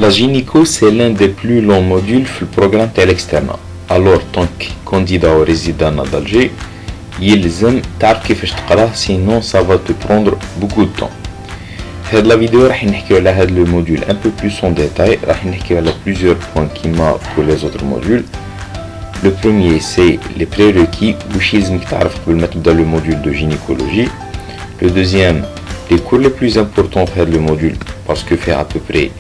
La gynéco, c'est l'un des plus longs modules في البروغرام تاع l'externat. Alors, tant que candidat au résident d'Alger, يلزم تعرف كيفاش تقراه, sinon ça va te prendre beaucoup de temps. في هاد la vidéo راح نحكيو على هاد le module un peu plus en détail, راح نحكيو على plusieurs points كيما pour les autres modules. Le premier, c'est les prérequis, واش يلزمك تعرف قبل ما تبدا le module de gynécologie. Le deuxième, les cours les plus importants في هاد le module, parce que fait à peu près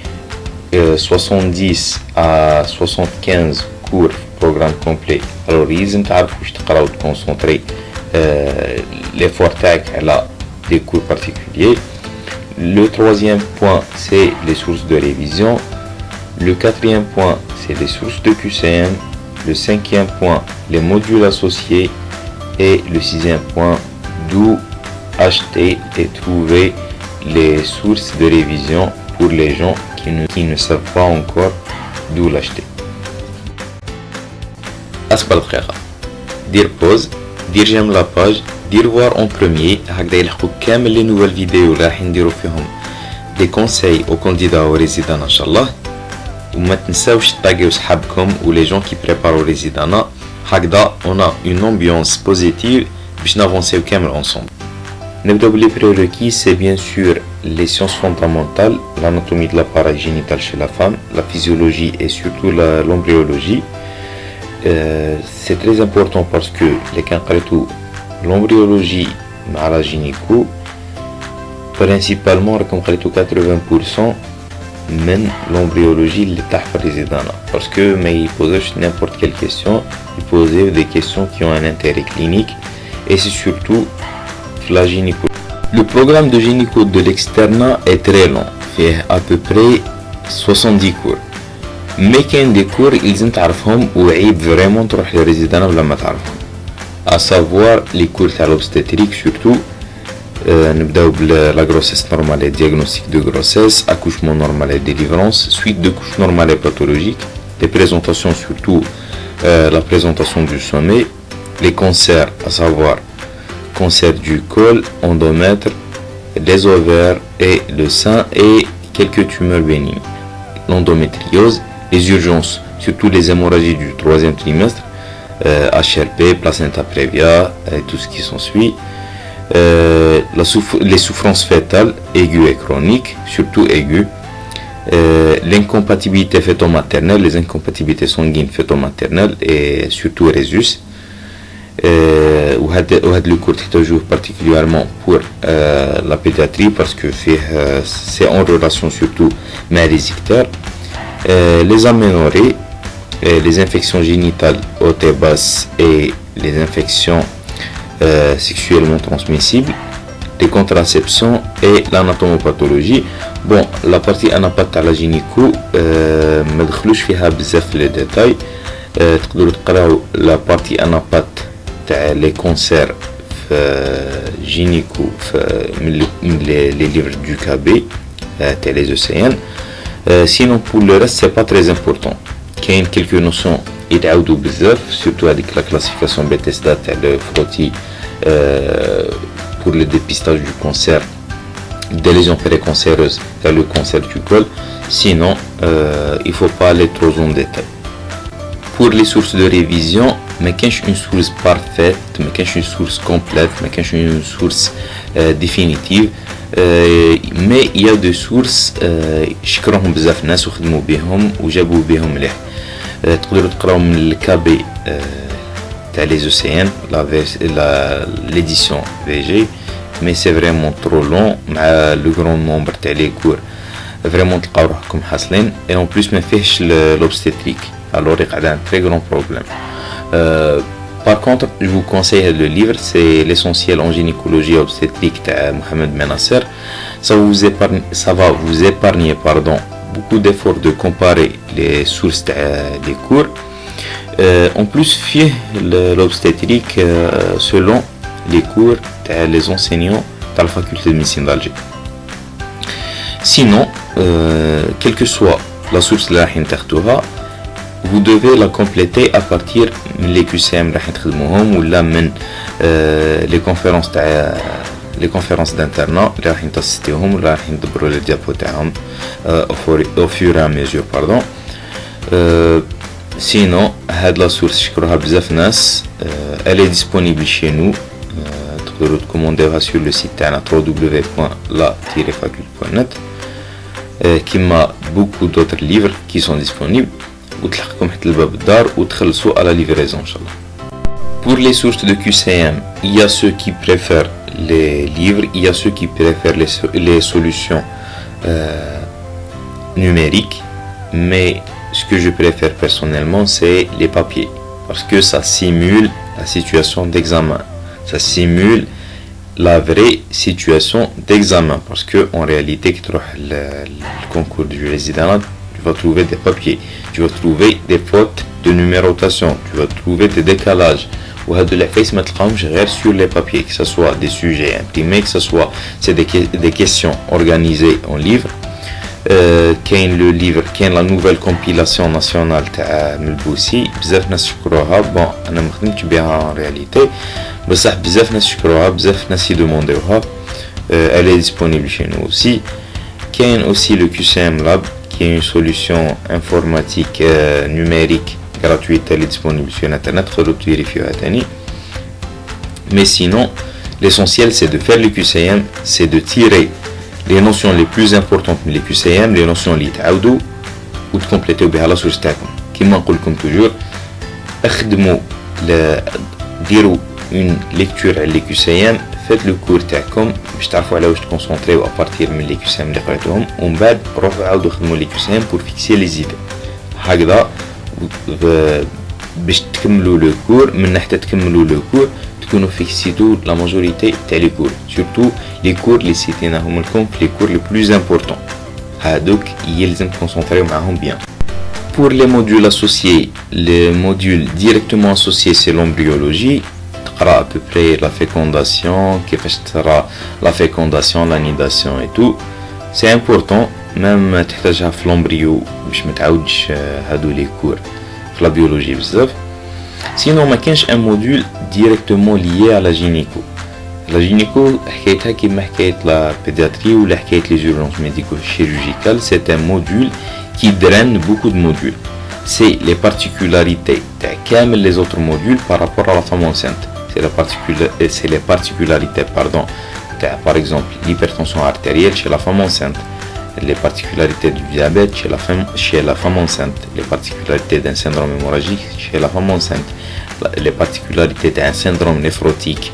70 à 75 cours programme complet. Alors يلزم تعرف واش تقرا و تكونسونطري l'effort تاعك على des cours particuliers. Le troisième point, c'est les sources de révision. Le quatrième point, c'est les sources de QCM. Le cinquième point, les modules associés. Et le sixième point, d'où acheter et trouver les sources de révision pour les gens qui ne savent pas encore d'où l'acheter. أسفل دقيقة دير بوز, دير جيم لا باج, دير voir en premier, هكذا يلحقوك كامل لي نوفال فيديو اللي راح نديرو فيهم دي كونساي او كانديدا او ريزيدان ان شاء الله. وما تنساوش تاغيو صحابكم و لي جون كي بريبارو ريزيدانا, هكذا on a une ambiance positive باش نافونسيو كامل ensemble. نبداو بلي prérequis, c'est bien sûr les sciences fondamentales, l'anatomie de l'appareil génital chez la femme, la physiologie et surtout l'embryologie. C'est très important parce que les cas l'embryologie مع la gynéco principalement راكم قريتو 80% من l'embryologie اللي تحت الريزيدانا, parce que ما يبوزوش n'importe quelle question, ils posent des questions qui ont un intérêt clinique et c'est surtout la gynéco. Le programme de gynéco de l'externat est très long, fait à peu près 70 cours. Mais كاين دي كور يلزم تعرفهم وعيب فريمون تروح للريزيدانا بلا ما تعرفهم, à savoir les cours تاع l'obstétrique surtout. نبداو بلا grossesse normale et diagnostic de grossesse, accouchement normal et délivrance, suite de couche normale et pathologique, les présentations surtout la présentation du sommet, les cancers, à savoir cancer du col, endomètre, les ovaires et le sein et quelques tumeurs bénignes, l'endométriose, les urgences, surtout les hémorragies du troisième trimestre, HRP, placenta previa et tout ce qui s'ensuit, les souffrances fétales aiguës et chroniques, surtout aiguës, l'incompatibilité fœto-maternelle, les incompatibilités sanguines fœto-maternelles et surtout Rhésus. وهذا le cours تحتاجوه particulièrement pour la pédiatrie parce que c'est en relation surtout مع les ictères, les aménorrhées, les infections génitales hautes et basses et les infections sexuellement transmissibles, les contraceptions et l'anatomopathologie. Bon, la partie anapath à la gynéco ما دخلوش فيها بزاف les détails. تقدروا تقراو la partie anapath تاع les cancers gynéco من les livres du KB تاع les ECN. Sinon pour le reste c'est pas très important. كاين quelques notions يتعاودوا بزاف, surtout avec la classification Bethesda تاع le frottis pour le dépistage du cancer, des lésions précancéreuses تاع le cancer du col. Sinon il faut pas aller trop en détail. Pour les sources de révision, ما كانش une source parfaite, ما كانش une source complète, ما كانش une source définitive, mais il y a des sources شكرهم بزاف ناس وخدموا بهم وجابوا بهم مليح. تقدروا تقراو من الكابي تاع les ECN, l'édition VG, mais c'est vraiment trop long مع le grand nombre تاع les cours, vraiment تلقاو روحكم حاصلين. Et en plus ما فيهش l'obstétrique, alors il y a un très grand problème. Par contre, je vous conseille le livre, c'est l'essentiel en gynécologie obstétrique de Mohamed Benasser. Ça va vous épargner beaucoup d'efforts de comparer les sources des cours. En plus, fiez l'obstétrique selon les cours des enseignants de la faculté de médecine d'Alger. Sinon, quelle que soit la source de la hintertoura, vous devez la compléter à partir des QCM اللي راح تخدموهم ولا من les conférences لي كونفيرونس دانترنا اللي راح نتسيتيهم ولا راح ندبروا لي ديابو تاعهم او فور ا ميزور باردون. سينو هاد لا سورس شكروها بزاف ناس، الي ديسپونيبل شي نو، تقدروا تكومونديوها سور لو سيت تاعنا www.la-faculté.net كيما بوكو دوتر ليفر كي سون ديسپونيبل، وتلحقكم حتى الباب الدار وتخلصوا على ليفريزون ان شاء الله. Pour les sources de QCM, il y a ceux qui préfèrent les livres, il y a ceux qui préfèrent les solutions numériques, mais ce que je préfère personnellement, c'est les papiers, parce que ça simule la situation d'examen, ça simule la vraie situation d'examen, parce que en réalité, le concours du résident, tu vas trouver des papiers, tu vas trouver des fautes de numérotation, tu vas trouver des décalages. وهاد العفايس ما تلقاهمش غير sur les papiers, que ce soit des sujets imprimés, que ce soit c'est des questions organisées en livre. كاين لو ليفر، كاين لا نوفيل كومبيلاسيون ناسيونال تاع ملبوسي، بزاف ناس شكروها. بون انا ما خدمتش بها ان رياليتي، بصح بزاف ناس شكروها، بزاف ناس يدومونديوها. elle est disponible chez nous aussi. كاين aussi le QCM Lab qui est une solution informatique numérique gratuite, elle est disponible sur internet, mais sinon l'essentiel c'est de faire le QCM, c'est de tirer les notions les plus importantes من les QCM, les notions اللي تعاودوا وتكمبليتيو بها لا سورس تاعكم. كيما نقول لكم توجور اخدموا ديروا اون ليكتور على لي QCM، فات لو كور تاعكم باش تعرفوا على واش تكونسونطريو ابارتير من لي QCM اللي قريتوهم، ومن بعد روحوا عاودوا خدموا لي QCM بور فيكسي لي زيدي. هكذا باش تكملوا لو كور، من حتى تكملوا لو كور تكونوا فيكسيتو لا ماجوريتي تاع لي كور، سورتو لي كور اللي سيتيناهم لكم في لي كور لي بلوز امبورطون، هادوك يلزم تكونسونطريو معاهم بيان. Pour les modules associés, les modules directement associés c'est l'embryologie، تقرا à peu près la fécondation، كيفاش ترى la fécondation, l'anidation et tout. C'est important même تحتاجها في l'embryo باش ما تعاودش هادو لي كور في la biologie بزاف. Sinon ما كانش un module directement lié à la gynéco. La gynéco حكايتها كيما حكاية la pédiatrie ولا حكاية les urgences médico-chirurgicales. C'est un module qui draine beaucoup de modules. C'est les particularités de كامل les autres modules par rapport à la femme enceinte. C'est les particularités par exemple l'hypertension artérielle chez la femme enceinte, les particularités du diabète chez la femme enceinte, les particularités d'un syndrome hémorragique chez la femme enceinte, les particularités d'un syndrome néphrotique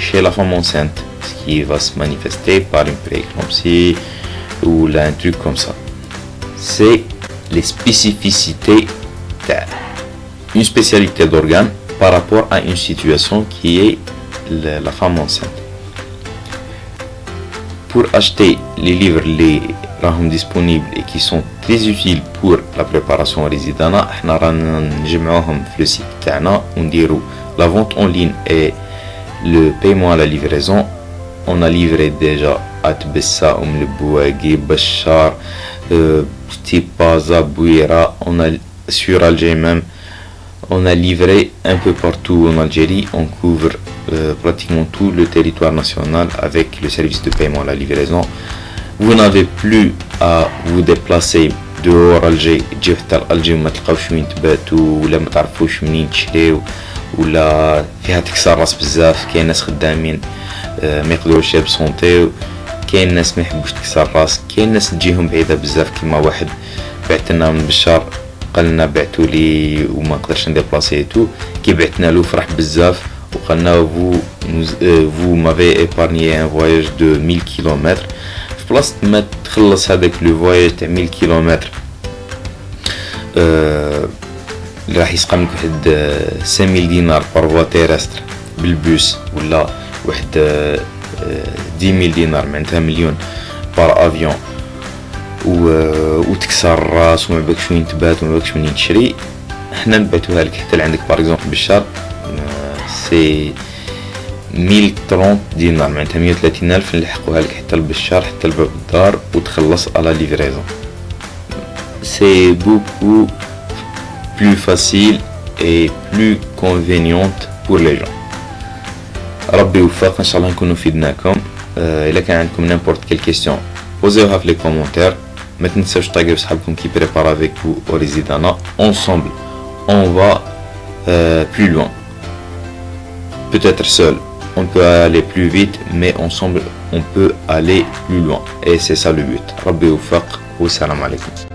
chez la femme enceinte, ce qui va se manifester par une prééclampsie ou là, un truc comme ça. C'est les spécificités d'une spécialité d'organe par rapport à une situation qui est la femme enceinte. Pour acheter les livres les راهم disponibles et qui sont très utiles pour la préparation au résident, احنا رانا نجمعوهم في le site تاعنا ونديرو la vente en ligne et le paiement à la livraison. On a livré déjà à Tbessa, le Bouagui, Bachar, Tipaza, Bouira, on a sur Alger même, on a livré un peu partout en Algérie. On couvre pratiquement tout le territoire national avec le service de paiement à la livraison. Vous n'avez plus à vous déplacer dehors Alger, تجيو حتى Alger وما تلقاوش وين تباتوا ولا ما تعرفوش منين تشريو ولا فيها تكسر راس بزاف. كاين ناس خدامين ما يقدروش يبسونطيو، كاين ناس ما يحبوش تكسر راس، كاين ناس تجيهم بعيده بزاف. كيما واحد بعتنا من بشار قالنا بعتوا لي وما نقدرش نديبلاسي تو، كي بعتنا له فرح بزاف وقالنا vous m'avez épargné un voyage de 1000 km. في بلاصه ما تخلص هذاك لو فواياج تاع 1000 كيلومتر راح يسقم لك واحد 5000 دينار بار فوا تيرستر بالبوس، ولا واحد 10000 دينار معناتها مليون بار افيون، وتكسر الراس وما بالكش وين تبات وما بالكش وين تشري. احنا نبعتوها لك حتى لعندك باغ اكزومبل بالشهر سي 1030 دينار معناتها 130000 نلحقوها لك حتى بالشهر حتى لباب الدار وتخلص على ليفريزون. C'est beaucoup plus facile et plus conveniente pour les gens. ربي يوفق. ان شاء الله نكونوا فيدناكم. الا كان عندكم n'importe quelle question posez-la في les commentaires. ما تنساوش تلاقيو صحابكم qui préparent avec vous au Residana. Ensemble on va plus loin. Peut-être seul on peut aller plus vite, mais ensemble on peut aller plus loin, et c'est ça le but. ربي يوفق والسلام عليكم.